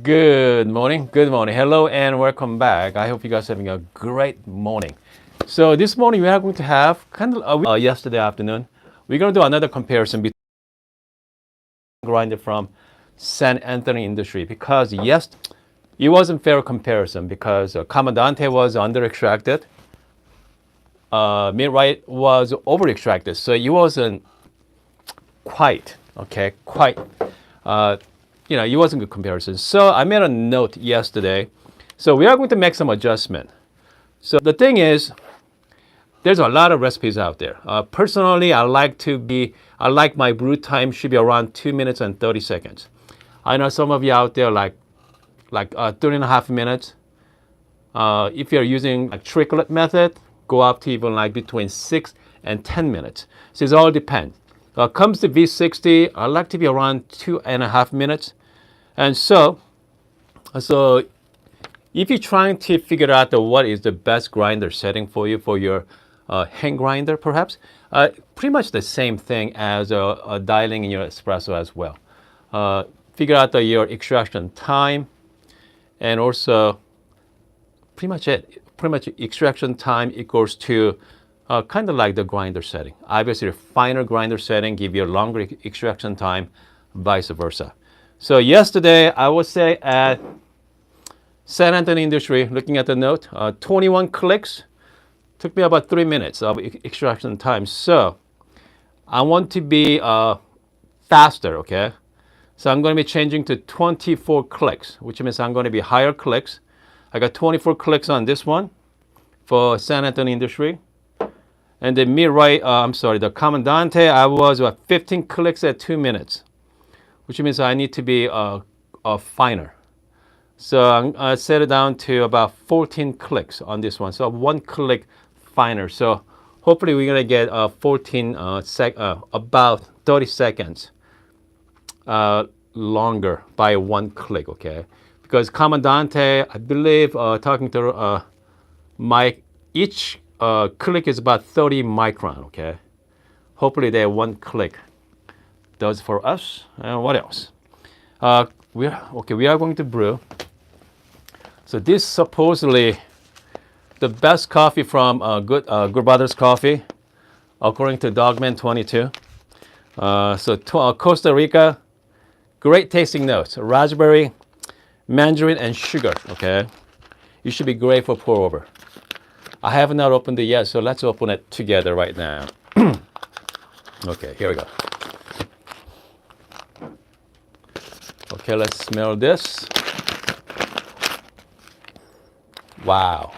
Good morning. Good morning. Hello and welcome back. I hope you guys are having a great morning. So this morning we are going to have kind of yesterday afternoon. We're going to do another comparison between grinder from San Antonio Industry because yes, it wasn't fair comparison because Comandante was under extracted, Millwright was over extracted, so it wasn't quite quite. Uh, it wasn't a good comparison. So I made a note yesterday. So we are going to make some adjustment. So the thing is, there's a lot of recipes out there. Personally, I like my brew time should be around 2 minutes and 30 seconds. I know some of you out there like 3.5 minutes. If you're using a tricklet method, go up to even like between 6 and 10 minutes. So it all depends. Comes to V60, I like to be around 2.5 minutes. And so if you're trying to figure out what is the best grinder setting for you for your hand grinder, perhaps, pretty much the same thing as dialing in your espresso as well. Figure out your extraction time, and also pretty much it. Pretty much extraction time equals to kind of like the grinder setting. Obviously, a finer grinder setting give you a longer extraction time, vice versa. So yesterday, I would say at San Antonio Industry, looking at the note, 21 clicks, took me about 3 minutes of extraction time. So I want to be faster, okay? So I'm going to be changing to 24 clicks, which means I'm going to be higher clicks. I got 24 clicks on this one for San Antonio Industry. And the Millwright, the Comandante, I was 15 clicks at 2 minutes, which means I need to be finer. So I set it down to about 14 clicks on this one. So 1 click finer. So hopefully we're gonna get about 30 seconds longer by 1 click, okay? Because Comandante, I believe, talking to Mike, each click is about 30 micron, okay? Hopefully that 1 click does for us. And what else? We are going to brew. So this supposedly the best coffee from Good Brothers Coffee, according to Dogman 22. Costa Rica, great tasting notes: raspberry, mandarin, and sugar. Okay, it should be great for pour over. I have not opened it yet, so let's open it together right now. Okay, here we go. Okay, let's smell this. Wow.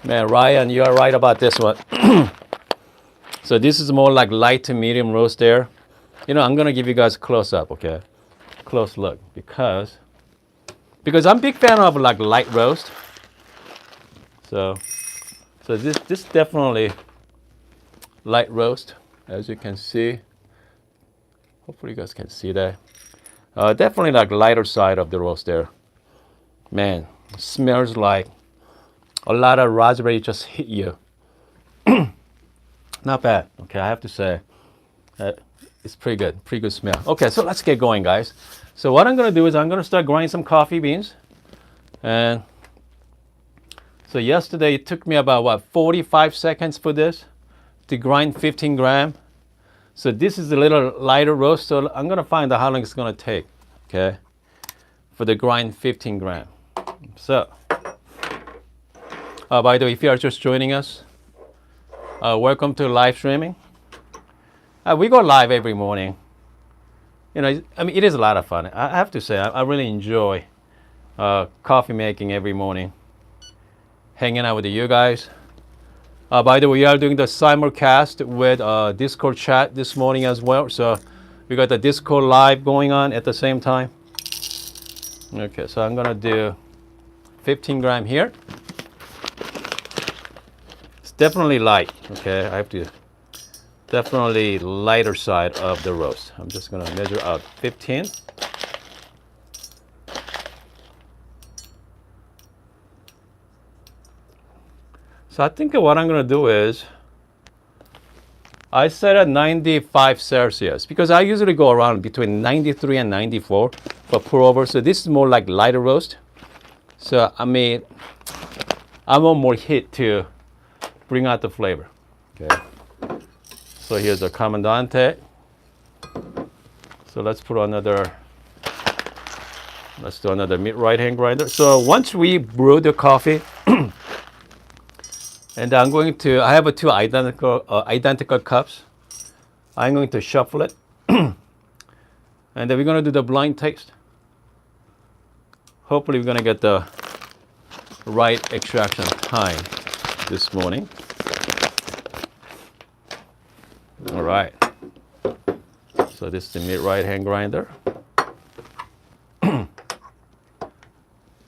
Man, Ryan, you are right about this one. So this is more like light to medium roast there. I'm going to give you guys a close-up, okay? Close look, because I'm a big fan of like light roast. So this definitely light roast, as you can see. Hopefully you guys can see that. Definitely like lighter side of the roast there. Man, smells like a lot of raspberry just hit you. Not bad, okay, I have to say. It's pretty good smell. Okay, so let's get going, guys. So what I'm gonna do is I'm gonna start grinding some coffee beans. And so yesterday it took me about 45 seconds for this to grind 15 gram. So this is a little lighter roast, so I'm gonna find out how long it's gonna take, okay, for the grind 15 gram. So, by the way, if you are just joining us, welcome to live streaming. We go live every morning. It is a lot of fun. I have to say, I really enjoy coffee making every morning, hanging out with you guys. By the way, we are doing the simulcast with Discord chat this morning as well. So we got the Discord live going on at the same time. Okay, so I'm gonna do 15 gram here. It's definitely light, okay? I have to definitely lighter side of the roast. I'm just gonna measure out 15. So I think what I'm gonna do is I set at 95 Celsius because I usually go around between 93 and 94 for pour over. So this is more like lighter roast. So I mean, I want more heat to bring out the flavor. Okay. So here's the Comandante. So let's do another Millwright hand grinder. So once we brew the coffee, and I'm going to, I have two identical cups. I'm going to shuffle it. And then we're going to do the blind taste. Hopefully we're going to get the right extraction time this morning. All right. So this is the Millwright hand grinder.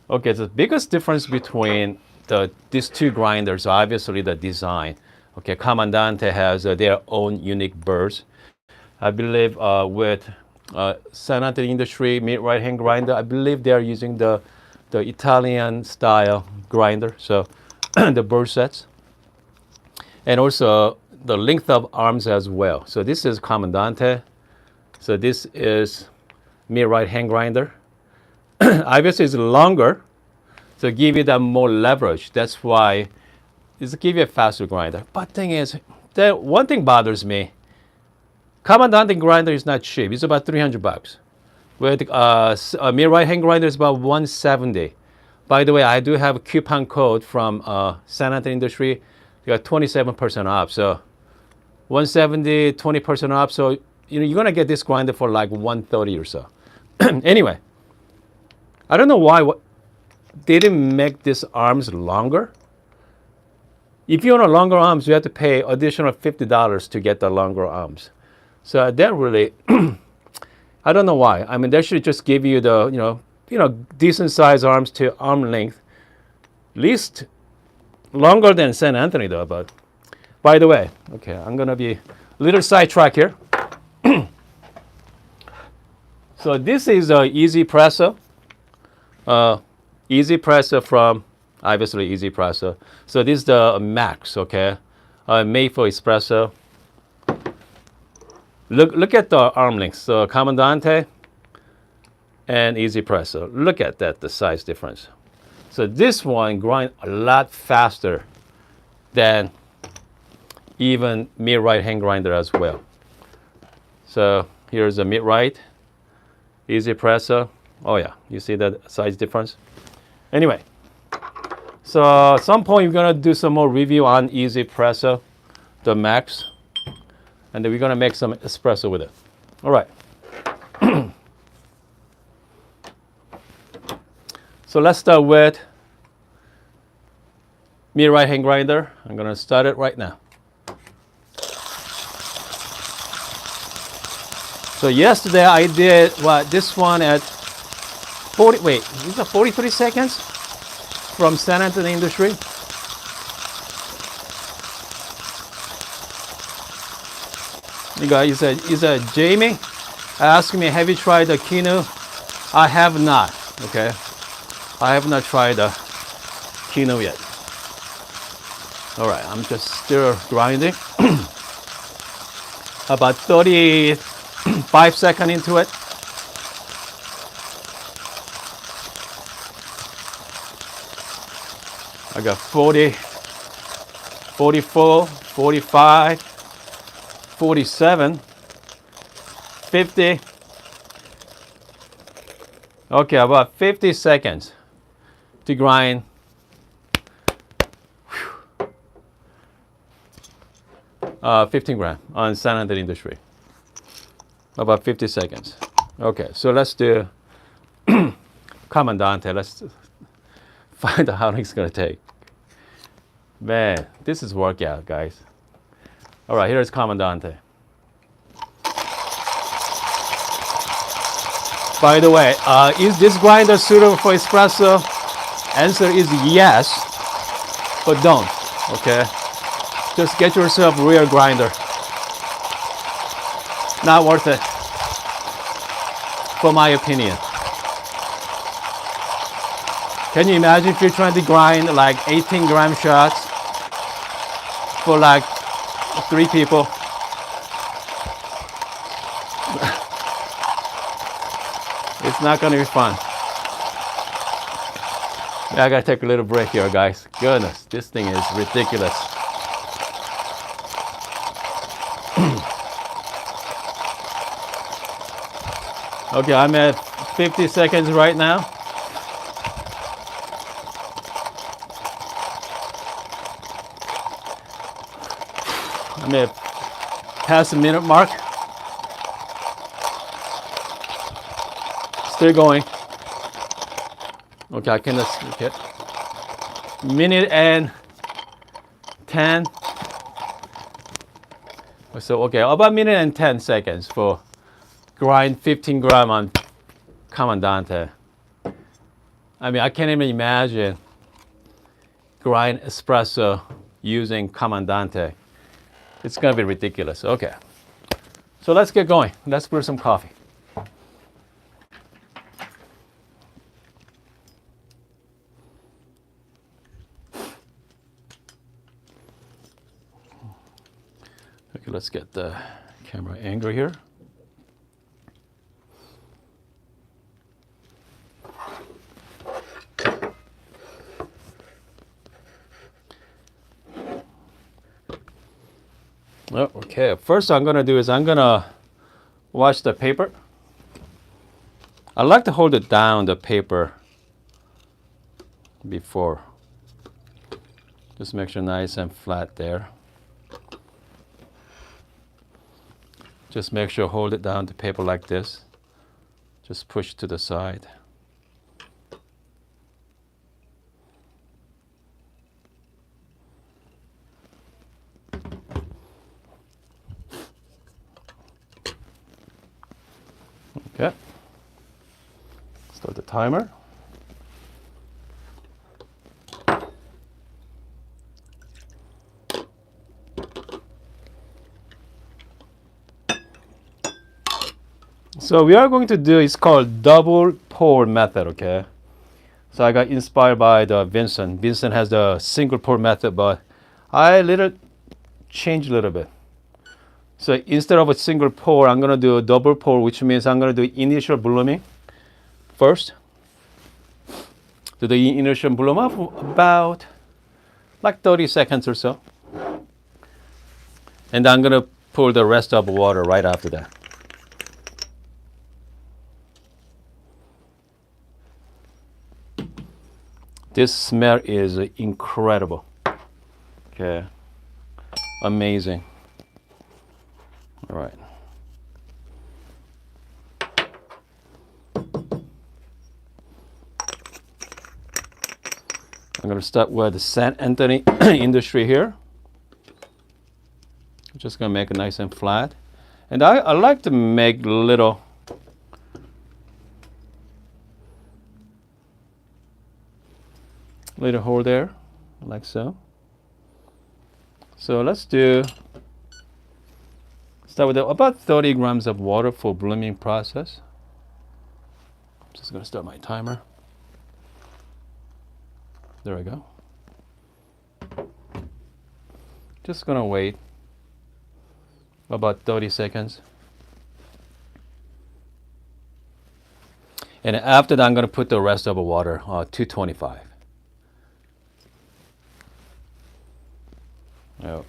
Okay, the biggest difference between these two grinders, obviously the design. Okay, Comandante has their own unique burrs. I believe with Comandante Industry Millwright hand grinder, I believe they are using the Italian style grinder, so the burr sets. And also the length of arms as well. So this is Comandante. So this is Millwright hand grinder. Obviously it's longer, so give you that more leverage. That's why it's give you a faster grinder. But thing is, that one thing bothers me. Comandante grinder is not cheap. It's about $300. With a Millwright hand grinder is about $170. By the way, I do have a coupon code from Comandante Industry. You got 27% off. So $170, 20% off. So you're gonna get this grinder for like $130 or so. Anyway, I don't know why they didn't make these arms longer. If you want a longer arms, you have to pay additional $50 to get the longer arms. So that really, I don't know why. I mean, they should just give you the decent size arms to arm length, at least longer than St. Anthony though. But by the way, okay, I'm gonna be a little sidetrack here. So this is Easy Presso. Easy Presso from, obviously Easy Presso. So this is the Max, okay? Made for espresso. Look at the arm lengths. So Comandante and Easy Presso. Look at that, the size difference. So this one grinds a lot faster than even Millwright hand grinder as well. So here's a Millwright, Easy Presso. Oh yeah, you see that size difference? Anyway, so at some point we're gonna do some more review on Easy Presso, the Max, and then we're gonna make some espresso with it. All right. So let's start with Millwright hand grinder. I'm gonna start it right now. So yesterday I did this one at 40. Wait, these are 43 seconds from St. Anthony Industry. You guys, is a Jamie asking me, have you tried the quinoa? I have not. Okay, I have not tried the quinoa yet. All right, I'm just still grinding. About 35 seconds into it. I got 40, 44, 45, 47, 50. Okay, about 50 seconds to grind. 15 grams on St. Anthony Industry. About 50 seconds. Okay, so let's do Comandante. Let's find out how long it's gonna take. Man, this is workout, guys. All right, here's Comandante. By the way, is this grinder suitable for espresso? Answer is yes, but don't, okay? Just get yourself a real grinder. Not worth it, for my opinion. Can you imagine if you're trying to grind like 18-gram shots for like 3 people? It's not gonna be fun. Yeah, I gotta take a little break here, guys. Goodness, this thing is ridiculous. Okay, I'm at 50 seconds right now. I'm at past the minute mark. Still going. Okay, I can just okay. Minute and 10. So okay, about minute and 10 seconds for grind 15 gram on Comandante. I mean, I can't even imagine grind espresso using Comandante. It's gonna be ridiculous. Okay, so let's get going. Let's brew some coffee. Okay, let's get the camera angle here. Oh, okay, first I'm gonna do is I'm gonna wash the paper. I like to hold it down, the paper, before. Just make sure nice and flat there. Just make sure hold it down the paper like this. Just push to the side. Okay. Start the timer. So we are going to do, it's called double pour method, okay? So I got inspired by the Vincent. Vincent has the single pour method, but I change a little bit. So instead of a single pour, I'm gonna do a double pour, which means I'm gonna do initial blooming first. Do the initial bloom up about like 30 seconds or so. And I'm gonna pour the rest of the water right after that. This smell is incredible. Okay, amazing. All right. I'm gonna start with the St. Anthony industry here. I'm just gonna make it nice and flat. And I like to make little hole there, like so. So let's start with about 30 grams of water for blooming process. I'm just gonna start my timer. There we go. Just gonna wait about 30 seconds. And after that, I'm gonna put the rest of the water, 225. Oh.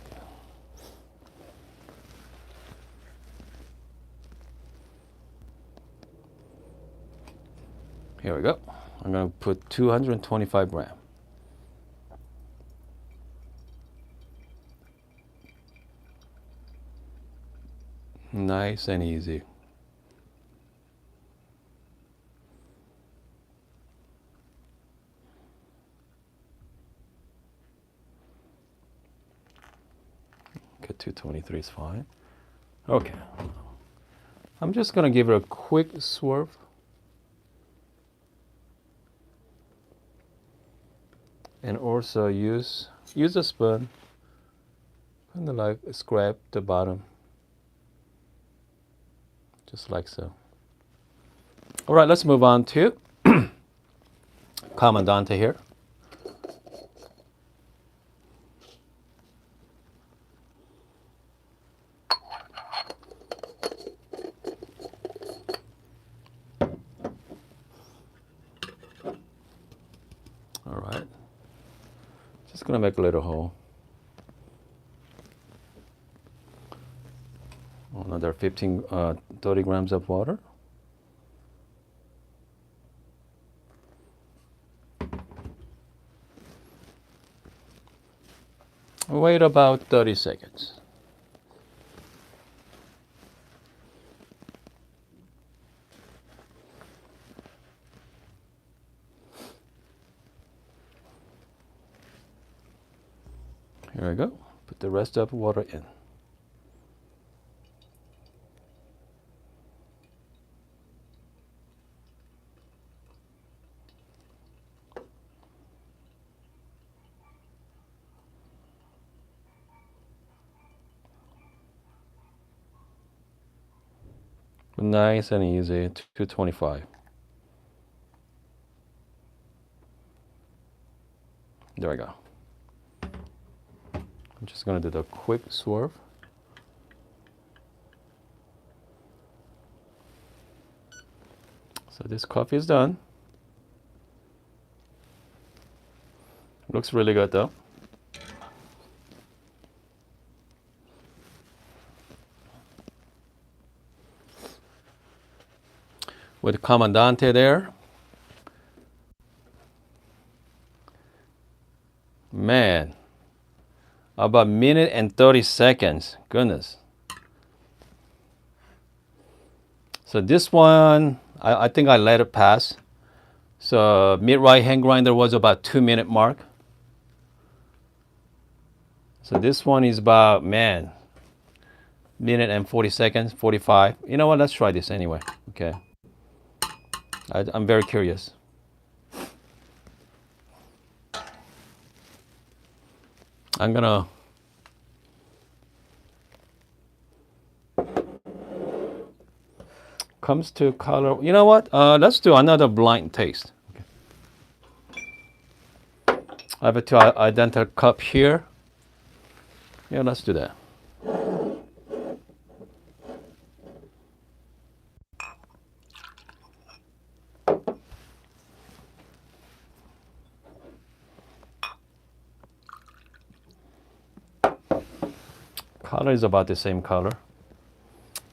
Here we go. I'm going to put 225 grams. Nice and easy. Okay, 223 is fine. Okay. I'm just going to give it a quick swerve. And also use a spoon, kind of like scrape the bottom, just like so. All right, let's move on to Comandante here. gonna make a little hole. Another 30 grams of water. Wait about 30 seconds. Here we go. Put the rest of the water in. Nice and easy, 225. There we go. I'm just gonna do the quick swerve. So this coffee is done. Looks really good though. With Comandante there. Man, about a minute and 30 seconds. Goodness. So this one, I think I let it pass. So Millwright hand grinder was about 2-minute mark. So this one is about, man, minute and 40 seconds, 45. You know what? Let's try this anyway. Okay. I'm very curious. I'm gonna comes to color. You know what? Let's do another blind taste. Okay. I have a two identical cup here. Yeah, let's do that. Color is about the same color.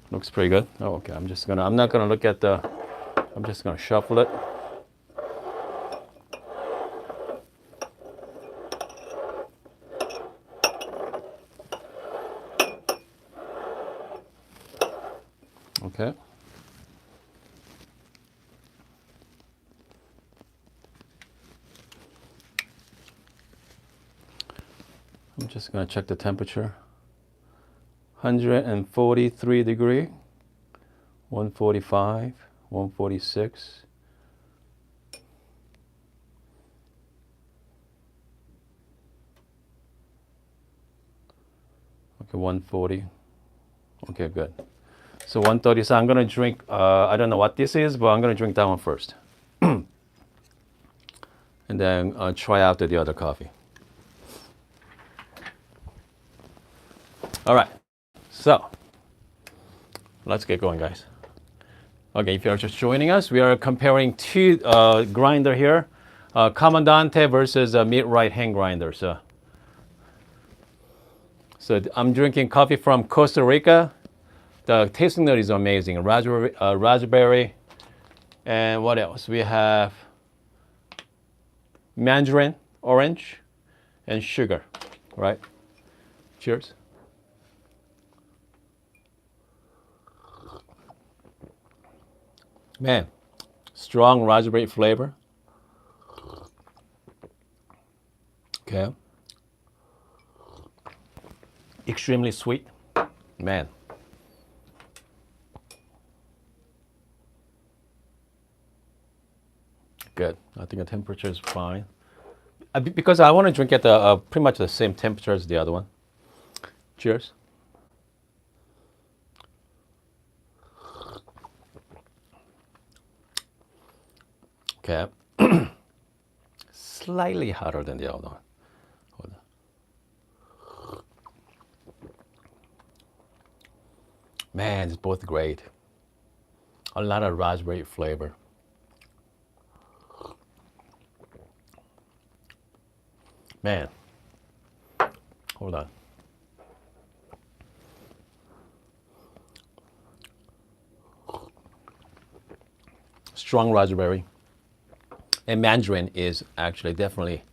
Looks pretty good. Oh, okay. I'm not gonna look at the. I'm just gonna shuffle it. Okay. I'm just gonna check the temperature. 143 degree, 145, 146. Okay, 140. Okay, good. So 130. So I'm gonna drink. I don't know what this is, but I'm gonna drink that one first, and then try out the other coffee. All right. So, let's get going, guys. Okay, if you're just joining us, we are comparing two grinder here, Comandante versus Millwright hand grinder. So I'm drinking coffee from Costa Rica. The tasting note is amazing. Raspberry, and what else? We have mandarin, orange, and sugar. Right? Cheers. Man, strong raspberry flavor. Okay. Extremely sweet. Man. Good. I think the temperature is fine. Because I want to drink at the pretty much the same temperature as the other one. Cheers. Okay. Slightly hotter than the other one. Hold on. Man, it's both great. A lot of raspberry flavor. Man, Hold on. Strong raspberry. And mandarin is actually definitely,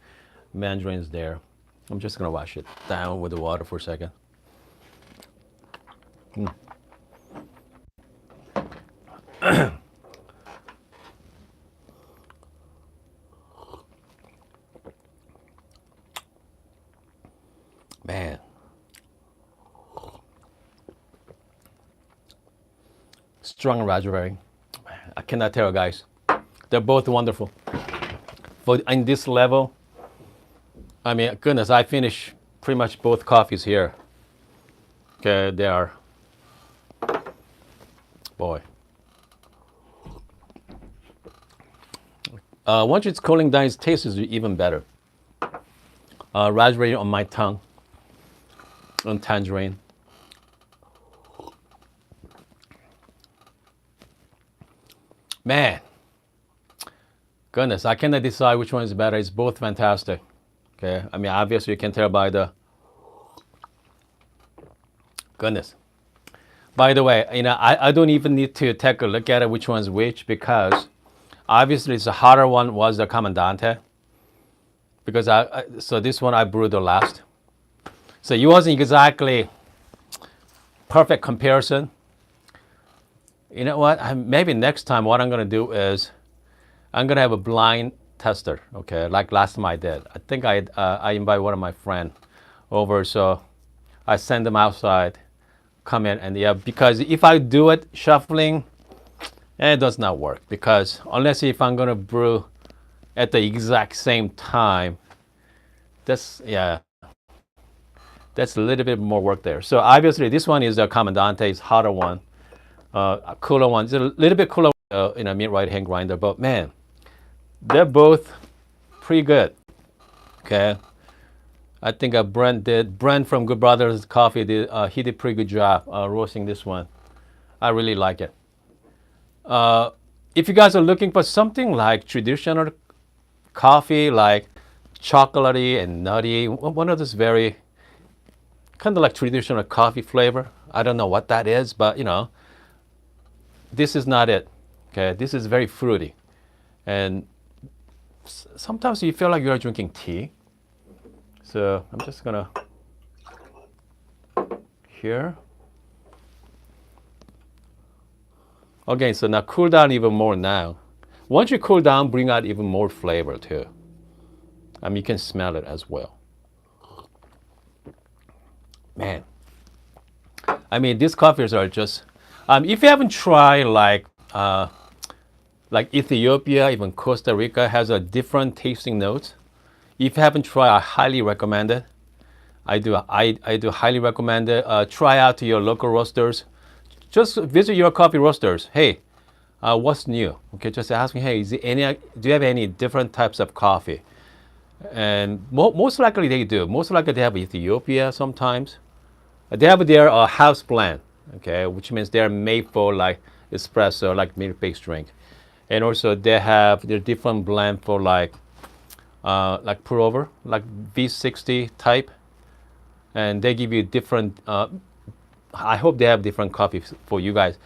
mandarin is there. I'm just gonna wash it down with the water for a second. Man. Strong raspberry. I cannot tell, guys. They're both wonderful. But in this level, I mean, goodness, I finished pretty much both coffees here. Okay, they are, boy. Once it's cooling down, it tastes even better. Raspberry on my tongue, and tangerine. Man, goodness, I cannot decide which one is better. It's both fantastic. Okay, I mean, obviously you can tell by the, goodness. By the way, you know, I don't even need to take a look at it which one's which, because obviously the hotter one was the Comandante, because so this one I brewed the last. So it wasn't exactly perfect comparison. You know what? Maybe next time what I'm going to do is I'm going to have a blind tester, okay, like last time I did. I think I invite one of my friends over, so I send them outside, come in, and yeah, because if I do it shuffling, it does not work, because unless if I'm going to brew at the exact same time, that's a little bit more work there. So obviously this one is the Comandante, it's hotter one. A cooler one. It's a little bit cooler in a Millwright hand grinder, but man, they're both pretty good. Okay, I think Brent from Good Brothers Coffee he did pretty good job roasting this one. I really like it. If you guys are looking for something like traditional coffee, like chocolatey and nutty, one of those very kind of like traditional coffee flavor. I don't know what that is, but you know, this is not it. Okay, this is very fruity, and sometimes you feel like you're drinking tea. So I'm just gonna here. Okay, so now cool down even more now. Once you cool down, bring out even more flavor too. I mean, you can smell it as well. Man, I mean, these coffees are just, if you haven't tried like Ethiopia, even Costa Rica has a different tasting notes. If you haven't tried, I highly recommend it. I do highly recommend it. Try out to your local roasters. Just visit your coffee roasters. Hey, what's new? Okay, just ask me, hey, do you have any different types of coffee? And most likely they do. Most likely they have Ethiopia sometimes. They have their house blend, okay, which means they're made for like espresso, like milk-based drink. And also they have their different blend for like pour over, like V60 type. And they give you different, I hope they have different coffee for you guys.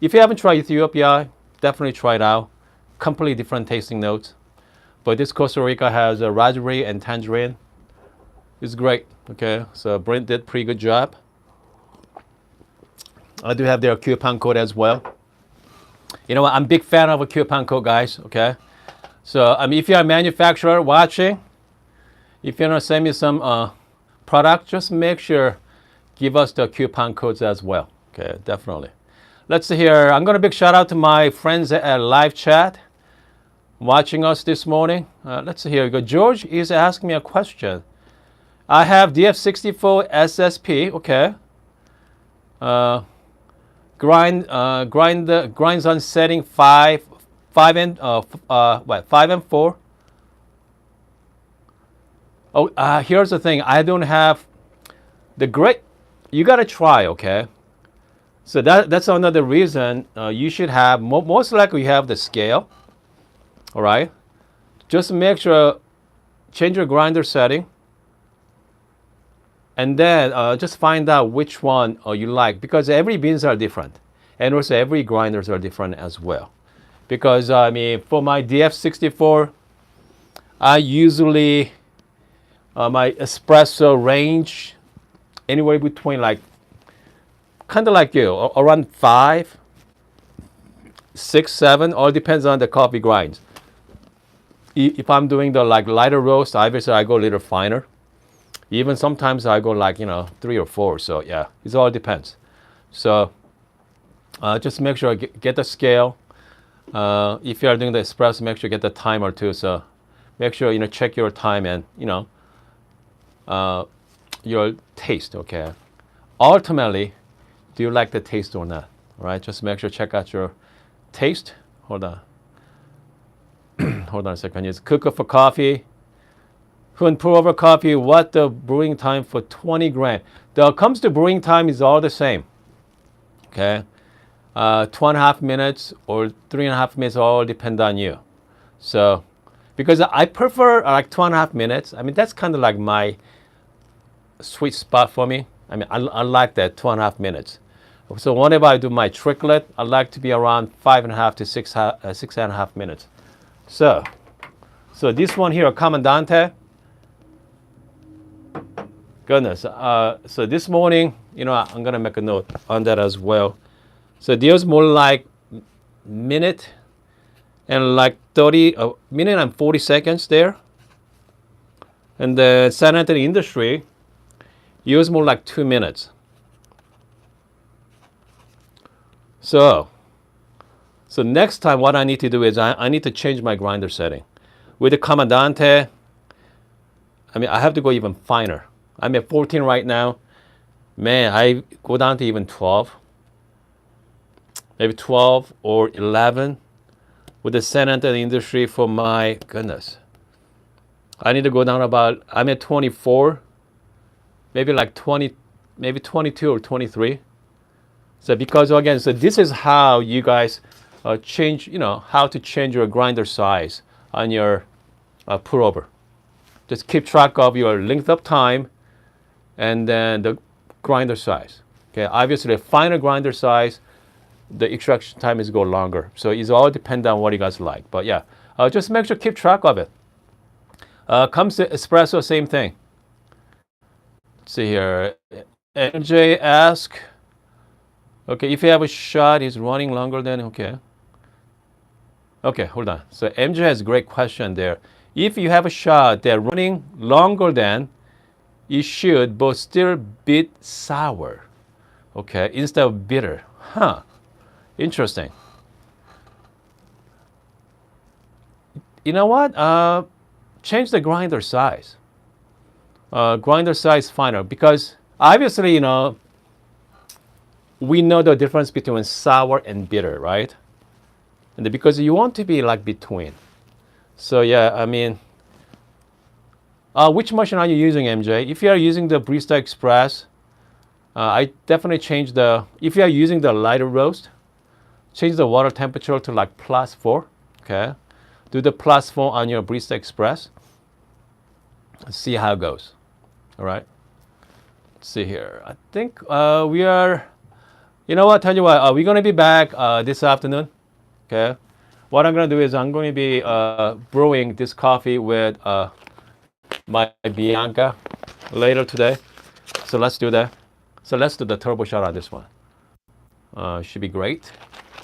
If you haven't tried Ethiopia, definitely try it out. Completely different tasting notes. But this Costa Rica has a raspberry and tangerine. It's great, okay? So Brent did pretty good job. I do have their coupon code as well. You know what, I'm a big fan of a coupon code, guys, okay? So if you're a manufacturer watching, if you want to send me some product, just make sure give us the coupon codes as well. Okay, definitely. Let's see here. I'm going to big shout out to my friends at live chat watching us this morning. Let's see here. George is asking me a question. I have DF64 SSP. Okay. Grinds on setting 5 and 4. Oh, here's the thing. I don't have the great. You gotta try, okay? So that's another reason you should have, most likely you have the scale, all right? Just make sure, change your grinder setting. And then just find out which one you like, because every beans are different, and also every grinders are different as well. Because I mean, for my DF64, I usually my espresso range anywhere between like kind of like you, around 5, 6, 7, all depends on the coffee grinds. If I'm doing the like lighter roast, obviously I go a little finer. Even sometimes I go like 3 or 4. So yeah, it all depends. So just make sure get the scale. If you are doing the espresso, make sure you get the timer too. So make sure check your time and your taste. Okay. Ultimately, do you like the taste or not? All right. Just make sure check out your taste. Hold on. Hold on a second. It's cooker for coffee. When pour over coffee, what the brewing time for 20 gram? The comes to brewing time is all the same. Okay, 2.5 minutes or 3.5 minutes all depend on you. So, because I prefer like 2.5 minutes. I mean that's kind of like my sweet spot for me. I mean I like that 2.5 minutes. So whenever I do my tricklet, I like to be around 5.5 to 6.5 minutes. So this one here, Comandante. Goodness. So this morning, I'm gonna make a note on that as well. So there's more like minute and like 30 minute and 40 seconds there. And the San Antonio industry use more like 2 minutes. So next time what I need to do is I need to change my grinder setting. With the Comandante, I mean I have to go even finer. I'm at 14 right now. Man, I go down to even 12. Maybe 12 or 11. With the San Antonio industry, for my goodness. I need to go down about, I'm at 24. Maybe like 20, maybe 22 or 23. So because again, so this is how you guys change, how to change your grinder size on your pour over. Just keep track of your length of time and then the grinder size. Okay, obviously a finer grinder size, the extraction time is go longer. So it's all depend on what you guys like. But yeah, just make sure keep track of it. Comes to espresso, same thing. Let's see here. MJ ask, okay, if you have a shot, is running longer than okay. Okay, hold on. So MJ has a great question there. If you have a shot that running longer than, it should but still bit sour, okay, instead of bitter. Huh, interesting. You know what? Change the grinder size. Grinder size finer, because obviously, we know the difference between sour and bitter, right? And because you want to be like between. So yeah, I mean, which machine are you using, MJ? If you are using the Barista Express, I definitely change the, if you are using the lighter roast, change the water temperature to like +4, okay? Do the +4 on your Barista Express. Let's see how it goes, all right? Let's see here. I think we are, you know what, tell you what, we're gonna be back this afternoon, okay? What I'm gonna do is I'm going to be brewing this coffee with my Bianca later today. So let's do that. So let's do the turbo shot on this one. Should be great.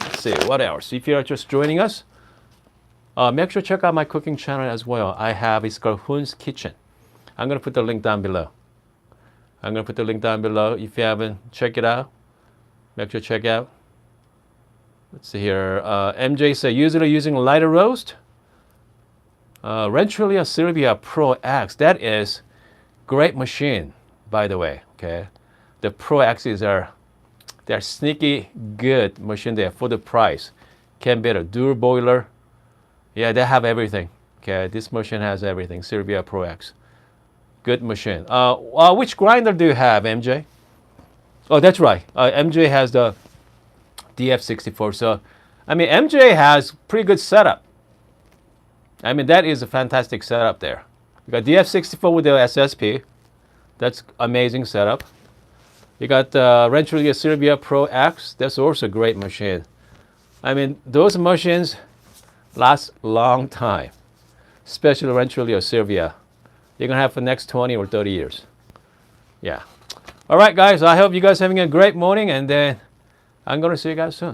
Let's see, what else? If you're just joining us, make sure to check out my cooking channel as well. I have, it's called Hoon's Kitchen. I'm going to put the link down below. If you haven't checked it out, make sure to check out. Let's see here. MJ said, usually using lighter roast. Rancheria Sylvia Pro X. That is great machine, by the way. Okay, the Pro X's they're sneaky good machine there for the price. Can beat a dual boiler. Yeah, they have everything. Okay, this machine has everything. Sylvia Pro X. Good machine. Which grinder do you have, MJ? Oh, that's right. MJ has the DF64. So, I mean, MJ has pretty good setup. I mean, that is a fantastic setup there. You got DF64 with the SSP, That's amazing setup. You got the Renteria Silvia Pro X. That's also a great machine. I mean, those machines last a long time, especially Renteria Silvia. You're going to have for the next 20 or 30 years. Yeah. All right, guys. I hope you guys are having a great morning, and then I'm going to see you guys soon.